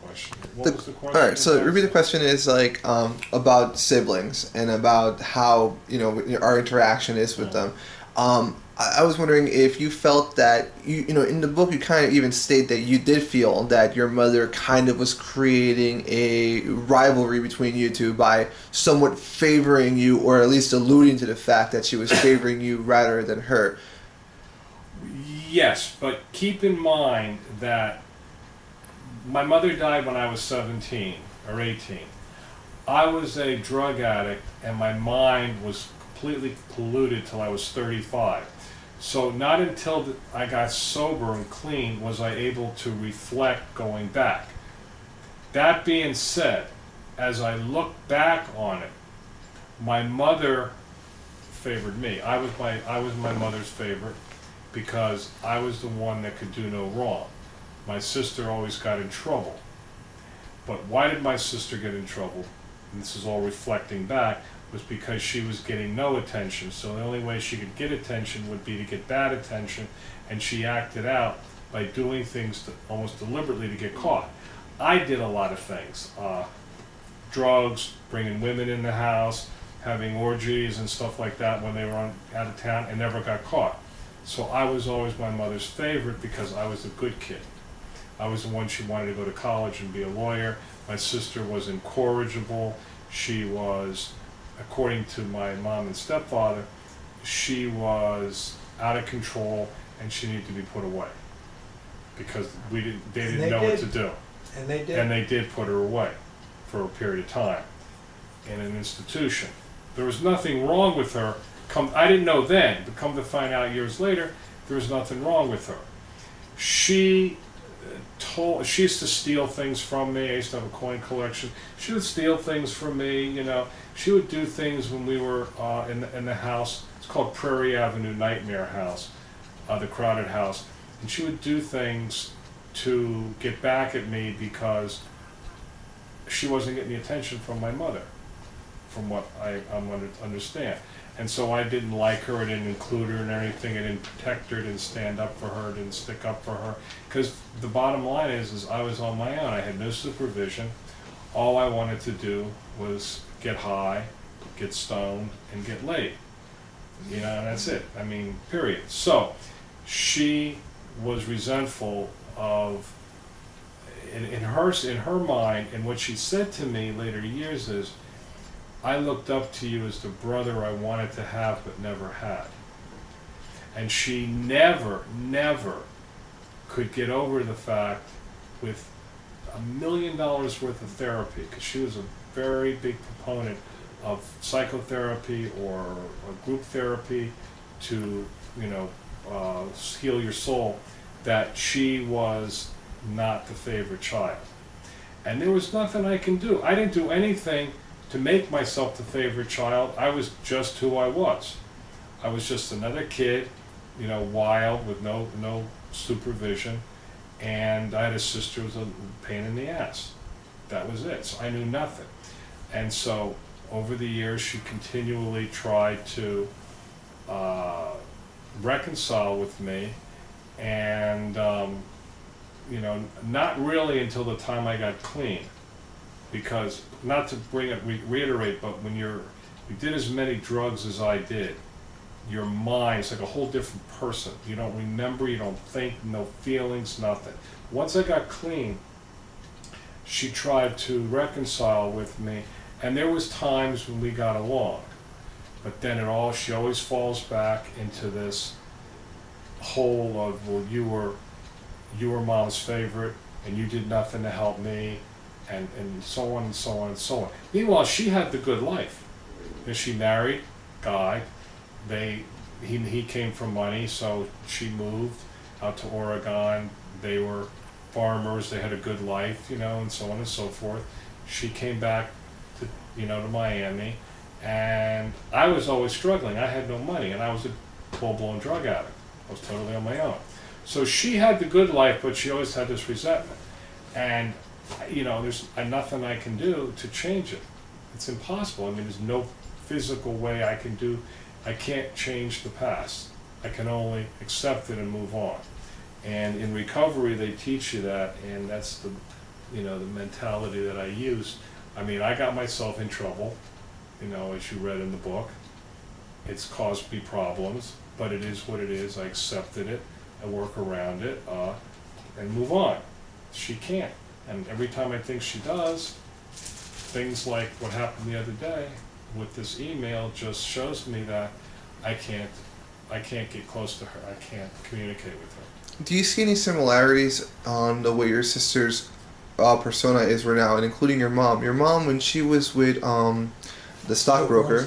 question. What was the question? All right, so repeat the question is like about siblings and about how our interaction is with them. I was wondering if you felt that in the book you kind of even state that you did feel that your mother kind of was creating a rivalry between you two by somewhat favoring you, or at least alluding to the fact that she was favoring you rather than her. Yes, but keep in mind that my mother died when I was 17 or 18. I was a drug addict and my mind was completely polluted till I was 35. So not until I got sober and clean was I able to reflect going back. That being said, as I look back on it, my mother favored me. I was my mother's favorite because I was the one that could do no wrong. My sister always got in trouble. But why did my sister get in trouble? And this is all reflecting back, was because she was getting no attention. So the only way she could get attention would be to get bad attention, and she acted out by doing things almost deliberately to get caught. I did a lot of things. Drugs, bringing women in the house, having orgies and stuff like that when they were out of town, and never got caught. So I was always my mother's favorite because I was a good kid. I was the one she wanted to go to college and be a lawyer. My sister was incorrigible. She was, according to my mom and stepfather, she was out of control and she needed to be put away because they didn't know what to do. And they did. And they did put her away for a period of time in an institution. There was nothing wrong with her. I didn't know then, but come to find out years later, there was nothing wrong with her. She used to steal things from me. I used to have a coin collection. She would steal things from me, She would do things when we were in the house. It's called Prairie Avenue Nightmare House, the crowded house. And she would do things to get back at me because she wasn't getting the attention from my mother, from what I understand. And so I didn't like her, I didn't include her in anything, I didn't protect her, didn't stand up for her, didn't stick up for her. Because the bottom line is I was on my own. I had no supervision. All I wanted to do was get high, get stoned, and get laid. And that's it. Period. So she was resentful of, in her mind, and what she said to me later years is, I looked up to you as the brother I wanted to have but never had. And she never could get over the fact, with $1 million worth of therapy, because she was a very big proponent of psychotherapy or group therapy to heal your soul, that she was not the favorite child. And there was nothing I can do. I didn't do anything to make myself the favorite child. I was just who I was. I was just another kid, wild, with no supervision, and I had a sister who was a pain in the ass. That was it. So I knew nothing. And so over the years she continually tried to reconcile with me, and not really until the time I got clean. Because, not to reiterate, but when you did as many drugs as I did, your mind's like a whole different person. You don't remember, you don't think, no feelings, nothing. Once I got clean, she tried to reconcile with me, and there was times when we got along. But then she always falls back into this hole of, well, you were mom's favorite, and you did nothing to help me. And so on and so on and so on. Meanwhile, she had the good life. She married a guy. He came from money, so she moved out to Oregon. They were farmers. They had a good life, and so on and so forth. She came back to Miami, and I was always struggling. I had no money, and I was a full-blown drug addict. I was totally on my own. So she had the good life, but she always had this resentment. And there's nothing I can do to change it. It's impossible. There's no physical way I can do. I can't change the past. I can only accept it and move on. And in recovery, they teach you that, and that's the mentality that I used. I mean, I got myself in trouble, as you read in the book. It's caused me problems, but it is what it is. I accepted it, I work around it, and move on. She can't. And every time I think she does, things like what happened the other day with this email just shows me that I can't get close to her. I can't communicate with her. Do you see any similarities on the way your sister's persona is right now, and including your mom? Your mom, when she was with the stockbroker,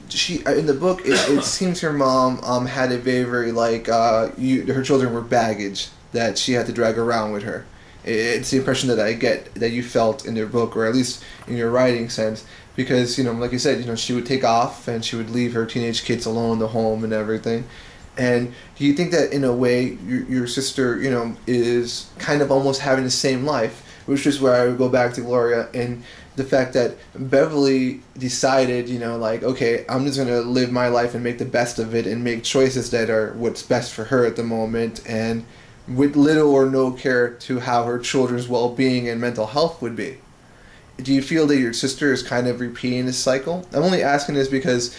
she in the book it seems your mom had a very like her children were baggage that she had to drag around with her. It's the impression that I get that you felt in your book, or at least in your writing sense, because like you said, she would take off and she would leave her teenage kids alone in the home and everything. And do you think that in a way your sister, is kind of almost having the same life, which is where I would go back to Gloria and the fact that Beverly decided, like, okay, I'm just gonna live my life and make the best of it and make choices that are what's best for her at the moment, and with little or no care to how her children's well-being and mental health would be. Do you feel that your sister is kind of repeating this cycle? I'm only asking this because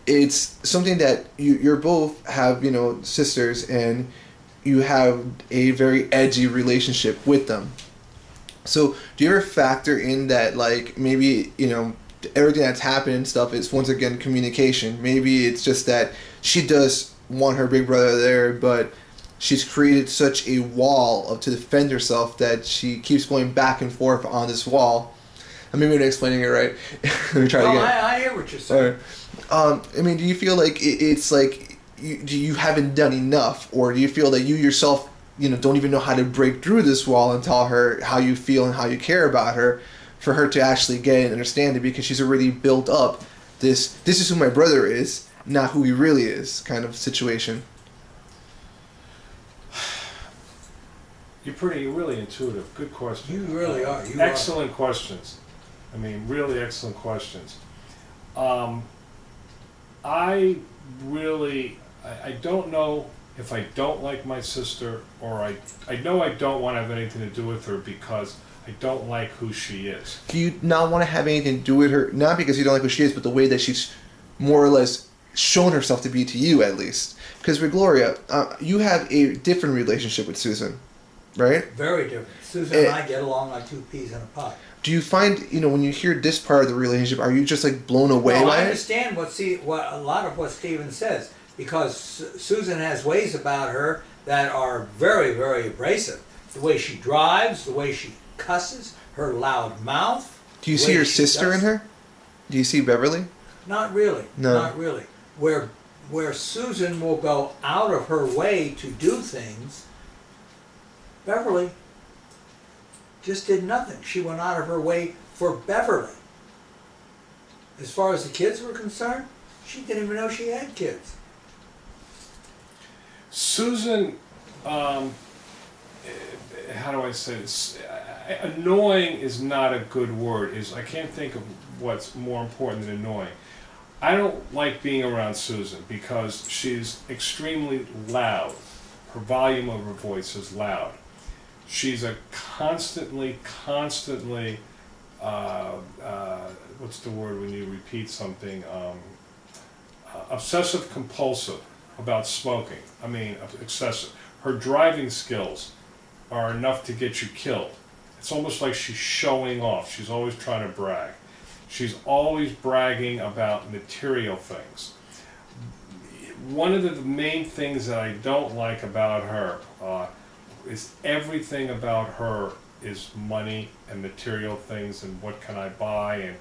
it's something that you're both have, sisters, and you have a very edgy relationship with them. So do you ever factor in that, like, maybe, everything that's happened and stuff is, once again, communication? Maybe it's just that she does want her big brother there, but she's created such a wall to defend herself that she keeps going back and forth on this wall. I mean, maybe I'm explaining it right. Let me try again. I hear what you're saying. I mean, do you feel like it's like you haven't done enough, or do you feel that you yourself, don't even know how to break through this wall and tell her how you feel and how you care about her, for her to actually get it and understand it, because she's already built up this is who my brother is, not who he really is kind of situation? You're really intuitive. Good question. You really are. Excellent questions. I mean, really excellent questions. I don't know if I don't like my sister, or I know I don't want to have anything to do with her because I don't like who she is. Do you not want to have anything to do with her, not because you don't like who she is, but the way that she's more or less shown herself to be to you, at least? Because with Gloria, you have a different relationship with Susan, right? Very different. Susan and I get along like two peas in a pod. Do you find, when you hear this part of the relationship, are you just like blown away by it? I understand what a lot of what Steven says, because Susan has ways about her that are very, very abrasive. The way she drives, the way she cusses, her loud mouth. Do you see your sister in her? Do you see Beverly? Not really. No. Not really. Where Susan will go out of her way to do things, Beverly just did nothing. She went out of her way for Beverly. As far as the kids were concerned, she didn't even know she had kids. Susan, how do I say this? Annoying is not a good word. I can't think of what's more important than annoying. I don't like being around Susan because she's extremely loud. Her volume of her voice is loud. She's a constantly, what's the word when you repeat something? Obsessive compulsive about smoking. I mean, excessive. Her driving skills are enough to get you killed. It's almost like she's showing off. She's always trying to brag. She's always bragging about material things. One of the main things that I don't like about her is everything about her is money and material things and what can I buy, and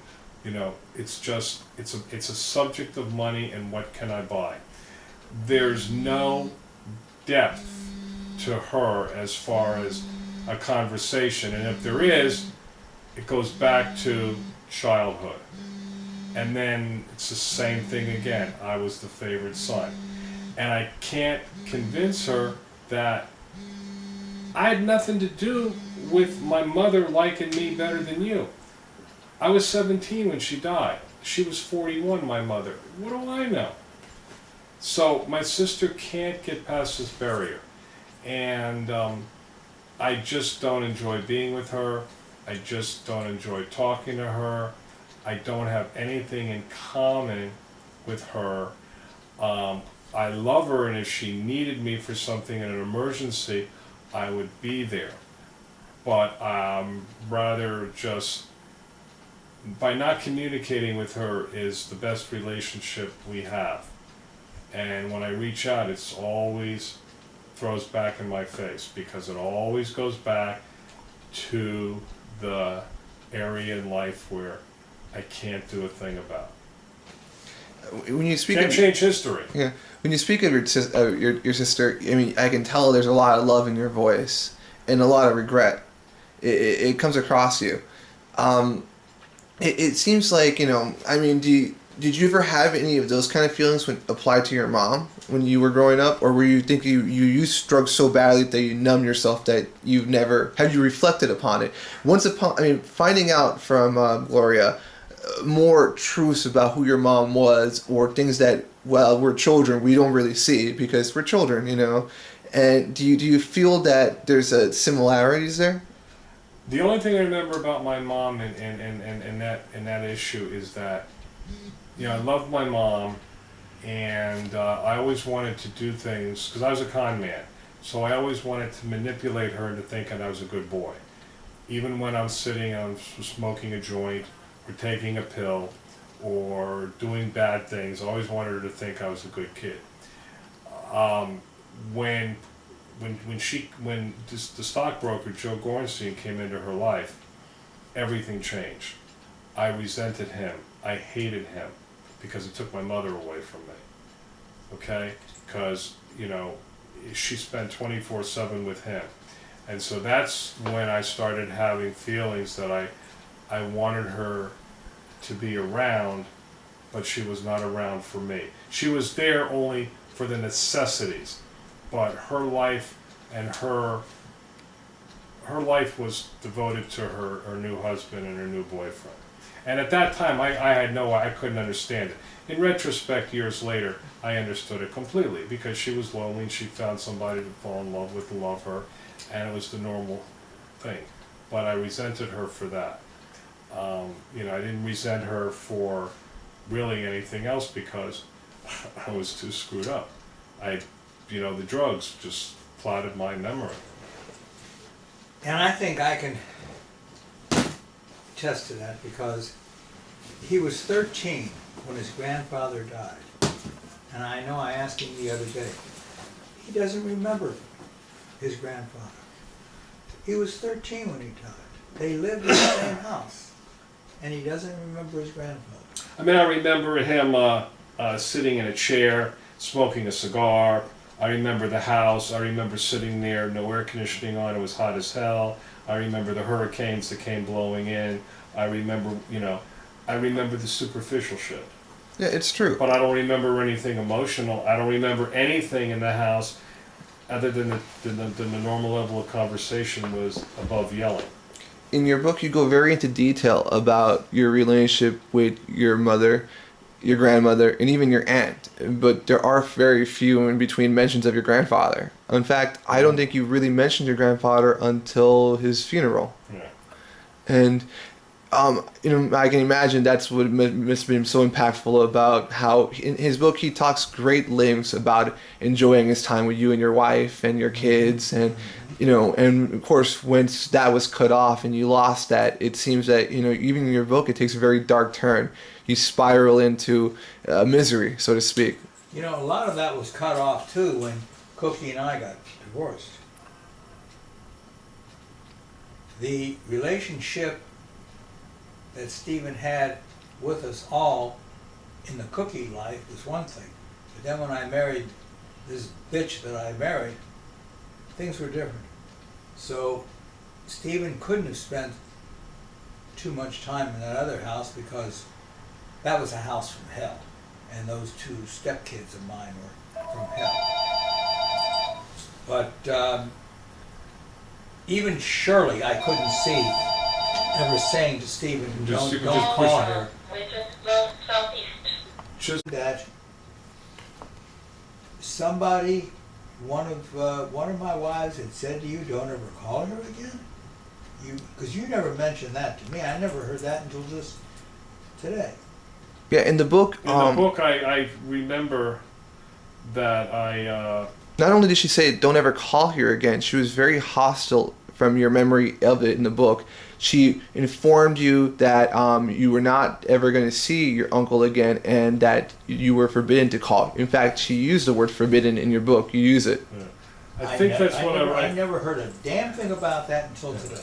it's a subject of money and what can I buy. There's no depth to her as far as a conversation, and if there is, it goes back to childhood. And then it's the same thing again. I was the favorite son. And I can't convince her that I had nothing to do with my mother liking me better than you. I was 17 when she died. She was 41, my mother. What do I know? So my sister can't get past this barrier. And I just don't enjoy being with her. I just don't enjoy talking to her. I don't have anything in common with her. I love her, and if she needed me for something in an emergency, I would be there. But rather just, by not communicating with her is the best relationship we have. And when I reach out, it's always throws back in my face, because it always goes back to the area in life where I can't do a thing about. When you speak Can't of change history. yeah, when you speak of your sister, I mean, I can tell there's a lot of love in your voice and a lot of regret. It comes across you. It seems like, I mean, did you ever have any of those kind of feelings when applied to your mom when you were growing up, or were you think you struggled so badly that you numbed yourself that you've never have you reflected upon it? Finding out from Gloria more truths about who your mom was, or things that, well, we're children, we don't really see because we're children, And do you feel that there's similarities there? The only thing I remember about my mom and that issue is that, I loved my mom, and I always wanted to do things, because I was a con man, so I always wanted to manipulate her into thinking I was a good boy. Even when I'm sitting and I'm smoking a joint, or taking a pill, or doing bad things, I always wanted her to think I was a good kid. When the stockbroker Joe Gorenstein came into her life, everything changed. I resented him. I hated him because it took my mother away from me. Okay? Because, she spent 24/7 with him. And so that's when I started having feelings that I wanted her to be around, but she was not around for me. She was there only for the necessities, but her life and her life was devoted to her new husband and her new boyfriend. And at that time, I couldn't understand it. In retrospect, years later, I understood it completely, because she was lonely and she found somebody to fall in love with and love her, and it was the normal thing. But I resented her for that. I didn't resent her for really anything else, because I was too screwed up. The drugs just clouded my memory. And I think I can attest to that, because he was 13 when his grandfather died. And I know I asked him the other day, he doesn't remember his grandfather. He was 13 when he died. They lived in the same house, and he doesn't remember his grandfather. I remember him sitting in a chair, smoking a cigar. I remember the house. I remember sitting there, no air conditioning on, it was hot as hell. I remember the hurricanes that came blowing in. I remember the superficial shit. Yeah, it's true. But I don't remember anything emotional. I don't remember anything in the house other than the normal level of conversation was above yelling. In your book, you go very into detail about your relationship with your mother, your grandmother, and even your aunt. But there are very few in between mentions of your grandfather. In fact, I don't think you really mentioned your grandfather until his funeral. Yeah. And I can imagine that's what must have been so impactful about how in his book he talks great lengths about enjoying his time with you and your wife and your kids, and and of course once that was cut off and you lost that, it seems that even in your book it takes a very dark turn. You spiral into misery, so to speak. A lot of that was cut off too when Cookie and I got divorced. The relationship that Steven had with us all in the Cookie life was one thing. But then when I married this bitch that I married, things were different. So Steven couldn't have spent too much time in that other house, because that was a house from hell. And those two stepkids of mine were from hell. But even Shirley, I couldn't see ever saying to Steven, don't call her. That somebody one of my wives had said to you, "Don't ever call her again"? Because you never mentioned that to me. I never heard that until just today. Yeah, in the book. In the book, I remember that I. Not only did she say, "Don't ever call here again," she was very hostile from your memory of it in the book. She informed you that you were not ever going to see your uncle again and that you were forbidden to call. In fact, she used the word forbidden in your book. You use it. Yeah. I never heard a damn thing about that until today.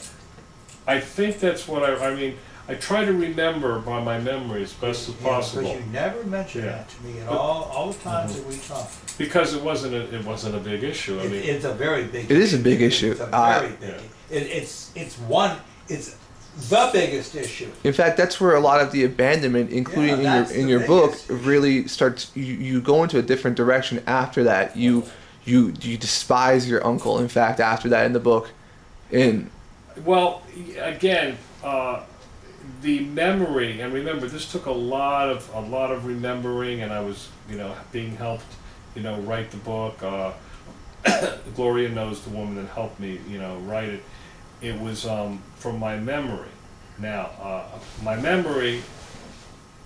I think that's what I mean, I try to remember by my memory as best as possible. Because you never mentioned that to me at all the times that we talked. Because it wasn't a big issue. I mean, It's a very big issue. It is a big issue. It's a very big it's the biggest issue. In fact, that's where a lot of the abandonment, including in your book, really starts. You go into a different direction after that. You despise your uncle. In fact, after that in the book, well, again, the memory, and remember, this took a lot of remembering, and I was being helped write the book. Gloria knows the woman that helped me write it. It was from my memory. Now, my memory,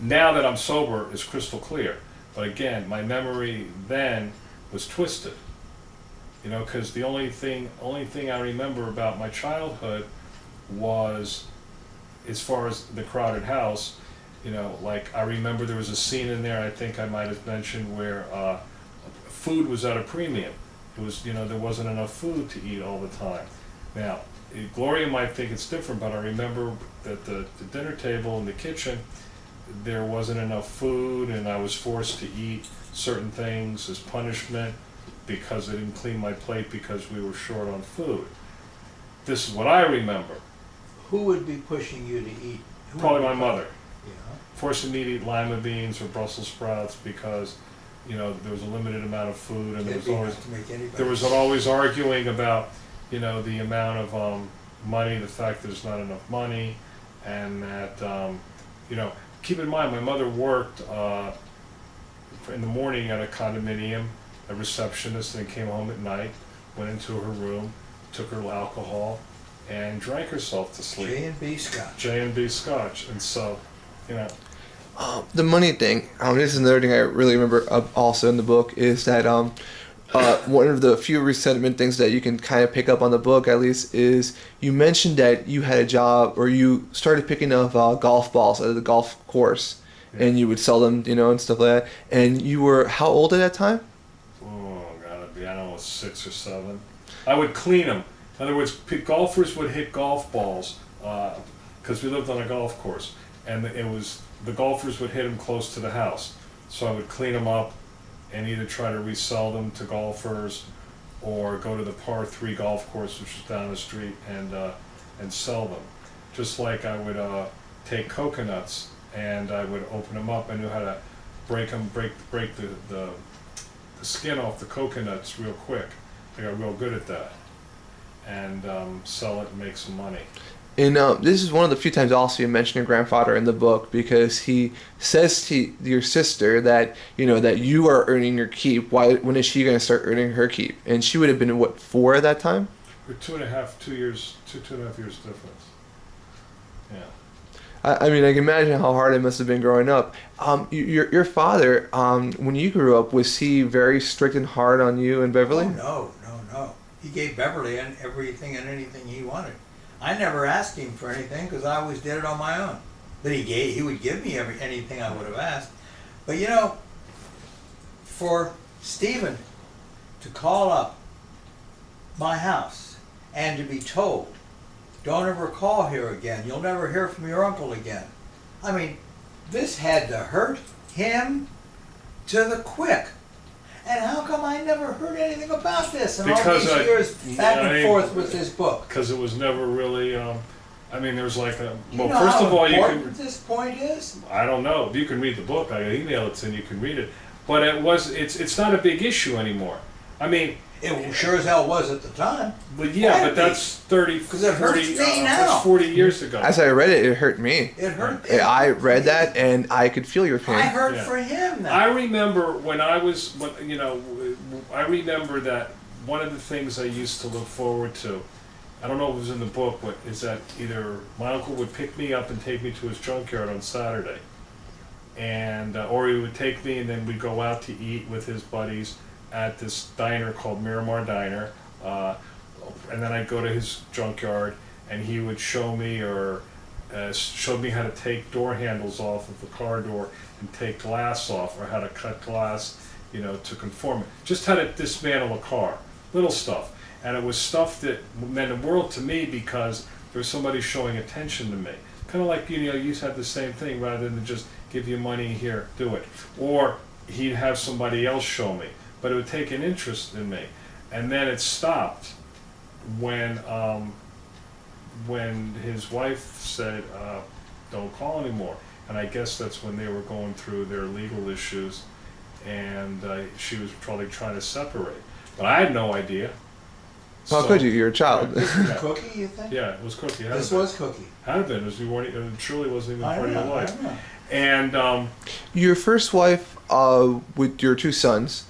now that I'm sober, is crystal clear. But again, my memory then was twisted. Because the only thing I remember about my childhood was, as far as the crowded house, like I remember there was a scene in there, I think I might have mentioned, where food was at a premium. It was, there wasn't enough food to eat all the time. Now, Gloria might think it's different, but I remember that the dinner table in the kitchen, there wasn't enough food, and I was forced to eat certain things as punishment because I didn't clean my plate because we were short on food. This is what I remember. Who would be pushing you to eat? Probably my mother. Yeah. Forcing me to eat lima beans or Brussels sprouts because there was a limited amount of food, and there was always arguing about the amount of money, the fact that there's not enough money, and that keep in mind my mother worked in the morning at a condominium, a receptionist, and came home at night, went into her room, took her alcohol, and drank herself to sleep. J&B Scotch. And so, the money thing, this is another thing I really remember also in the book, is that one of the few resentment things that you can kind of pick up on the book, at least, is you mentioned that you had a job, or you started picking up golf balls at the golf course, and you would sell them, and stuff like that. And you were how old at that time? Oh, gotta be, I don't know, 6 or 7. I would clean them. In other words, golfers would hit golf balls, because we lived on a golf course, and the golfers would hit them close to the house. So I would clean them up and either try to resell them to golfers or go to the par 3 golf course, which was down the street, and sell them. Just like I would take coconuts and I would open them up. I knew how to break the skin off the coconuts real quick. I got real good at that. And sell it and make some money. And this is one of the few times also you mention your grandfather in the book, because he says to your sister that that you are earning your keep. When is she going to start earning her keep? And she would have been 4 at that time. We're 2.5 years difference. Yeah. I mean, I can imagine how hard it must have been growing up. Your father, when you grew up, was he very strict and hard on you and Beverly? Oh, no. He gave Beverly everything and anything he wanted. I never asked him for anything because I always did it on my own. But he would give me anything I would have asked. But for Steven to call up my house and to be told, "Don't ever call here again. You'll never hear from your uncle again." I mean, this had to hurt him to the quick. And how come I never heard anything about this in all these years back and forth with this book? Because it was never really, there was like first of all, this point is? I don't know. You can read the book. I email it to you. You can read it. But it's not a big issue anymore. I mean, it sure as hell was at the time. But yeah, but that's 30, 40, that's 40 years ago. As I read it, it hurt me. It hurt. I read that and I could feel your pain. I hurt for him now. I remember when I was, I remember that one of the things I used to look forward to, I don't know if it was in the book, but is that either my uncle would pick me up and take me to his junkyard on Saturday, and or he would take me and then we'd go out to eat with his buddies at this diner called Miramar Diner, and then I'd go to his junkyard and he would show me showed me how to take door handles off of the car door and take glass off, or how to cut glass, to conform it. Just how to dismantle a car, little stuff. And it was stuff that meant the world to me because there was somebody showing attention to me. Kind of like, you had the same thing, rather than just give you money, here, do it. Or he'd have somebody else show me, but it would take an interest in me. And then it stopped when his wife said, don't call anymore. And I guess that's when they were going through their legal issues, and she was probably trying to separate. But I had no idea. How could you? You're a child. Yeah. Cookie, you think? Yeah, it was Cookie. This was Cookie. Had it been. It was, it surely wasn't even I part of your know, life. I know. And Your first wife, with your 2 sons,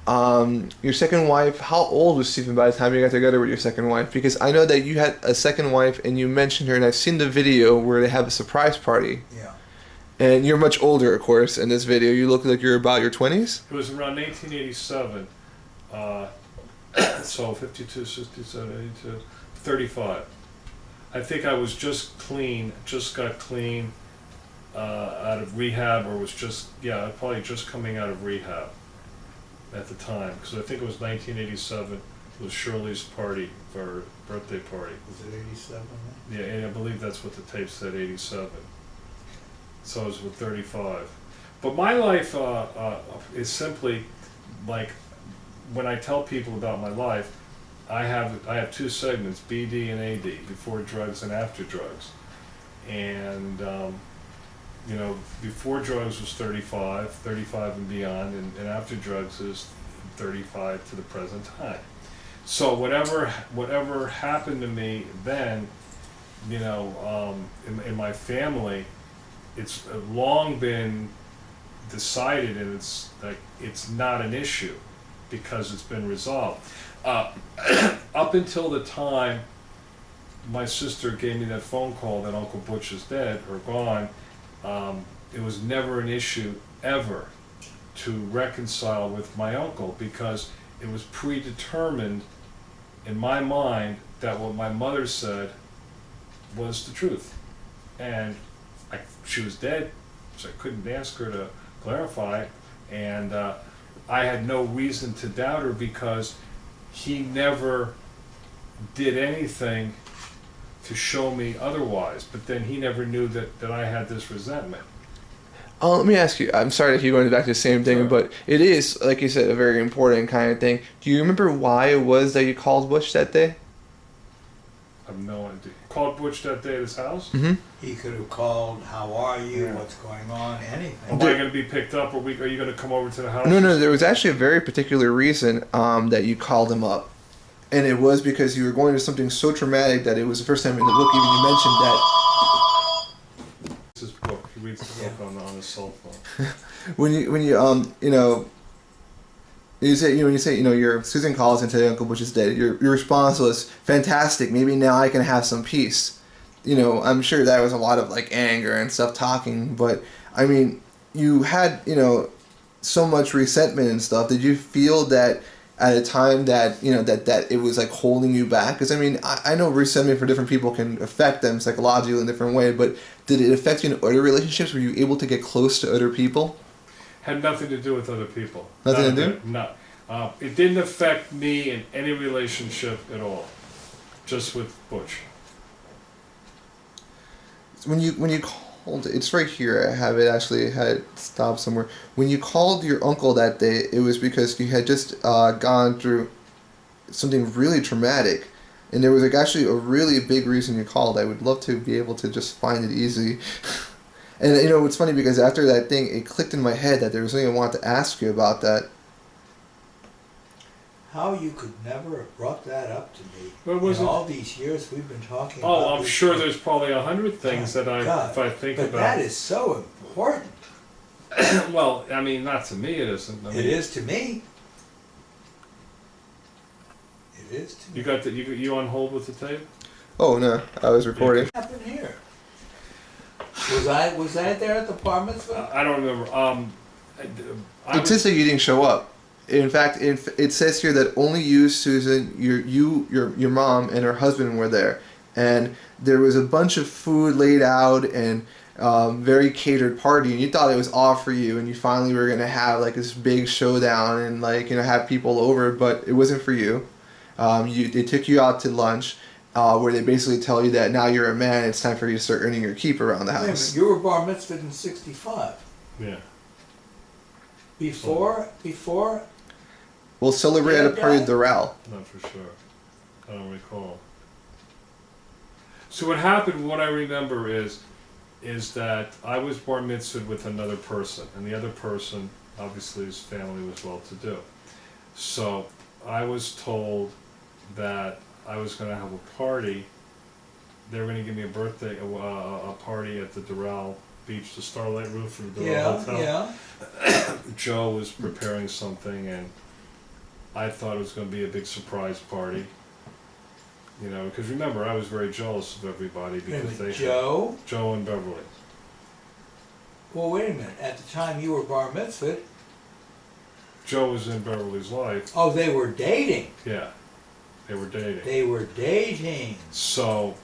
your second wife, how old was Stephen by the time you got together with your second wife? Because I know that you had a second wife and you mentioned her, and I've seen the video where they have a surprise party. Yeah. And you're much older, of course, in this video. You look like you're about your 20s? it was around 1987. So 52, 67, 82, 35. I think I was just got clean out of rehab, or was probably just coming out of rehab at the time, because I think it was 1987. It was Shirley's party, for her birthday party. Was it 87? Yeah, and I believe that's what the tape said, 87. So it was with 35. But my life is simply like, when I tell people about my life, I have 2 segments, BD and AD, before drugs and after drugs. And before drugs was 35 and beyond, and after drugs is 35 to the present time. So whatever happened to me then, in my family, it's long been decided, and it's not an issue, because it's been resolved. Up until the time my sister gave me that phone call that Uncle Butch is dead or gone, it was never an issue ever to reconcile with my uncle, because it was predetermined in my mind that what my mother said was the truth. And she was dead, so I couldn't ask her to clarify, and I had no reason to doubt her, because he never did anything to show me otherwise. But then he never knew that I had this resentment. Let me ask you, I'm sorry to keep going back to the same thing, Sure. but it is, like you said, a very important kind of thing. Do you remember why it was that you called Butch that day? I have no idea. Called Butch that day at his house? Mm-hmm. He could have called, how are you, Yeah. what's going on, anything. Am I going to be picked up, or are you going to come over to the house? No, there was actually a very particular reason that you called him up. And it was because you were going through something so traumatic that it was the first time in the book even you mentioned that. It's his book. He reads the book on his cell phone. When you say your Susan calls and says Uncle Butch is dead, your response was fantastic. Maybe now I can have some peace. I'm sure that was a lot of like anger and stuff talking, but I mean, you had so much resentment and stuff. Did you feel that at a time that that it was like holding you back? Because I mean, I know resentment for different people can affect them psychologically in a different way, but did it affect you in other relationships? Were you able to get close to other people? Had nothing to do with other people. Nothing to do? No. It didn't affect me in any relationship at all. Just with Butch. When you called, it's right here. I have it actually had it stopped somewhere. When you called your uncle that day, it was because you had just gone through something really traumatic, and there was like actually a really big reason you called. I would love to be able to just find it easily. And it's funny because after that thing, it clicked in my head that there was something I wanted to ask you about that. How you could never have brought that up to me. What was in it? all these years we've been talking about. Oh, I'm this sure thing. there's probably 100 things that God, if I think but about. that is so important. Well, I mean, not to me it isn't. I mean, It is to me. It is to me. You got you on hold with the tape? Oh no, I was recording. What happened here? Was I there at the bar mitzvah? I don't remember. It says that you didn't show up. In fact, it says here that only you, Susan, your mom, and her husband were there, and there was a bunch of food laid out and very catered party, and you thought it was all for you, and you finally were gonna have like this big showdown and have people over, but it wasn't for you. They took you out to lunch, where they basically tell you that now you're a man, it's time for you to start earning your keep around the Wait a minute, house. you were bar mitzvah in '65. Yeah. Before We'll celebrate at a party at Doral. Not for sure. I don't recall. So what happened, what I remember is that I was bar mitzvahed with another person, and the other person, obviously his family was well-to-do. So I was told that I was going to have a party. They were going to give me a party at the Doral Beach, the Starlight Roof of the Doral Hotel. yeah. Joe was preparing something, and I thought it was going to be a big surprise party. You know, because remember, I was very jealous of everybody Wait a because minute, they Joe? Joe and Beverly. Well, wait a minute. At the time you were bar mitzvah, Joe was in Beverly's life. oh, they were dating. Yeah, they were dating. They were dating. So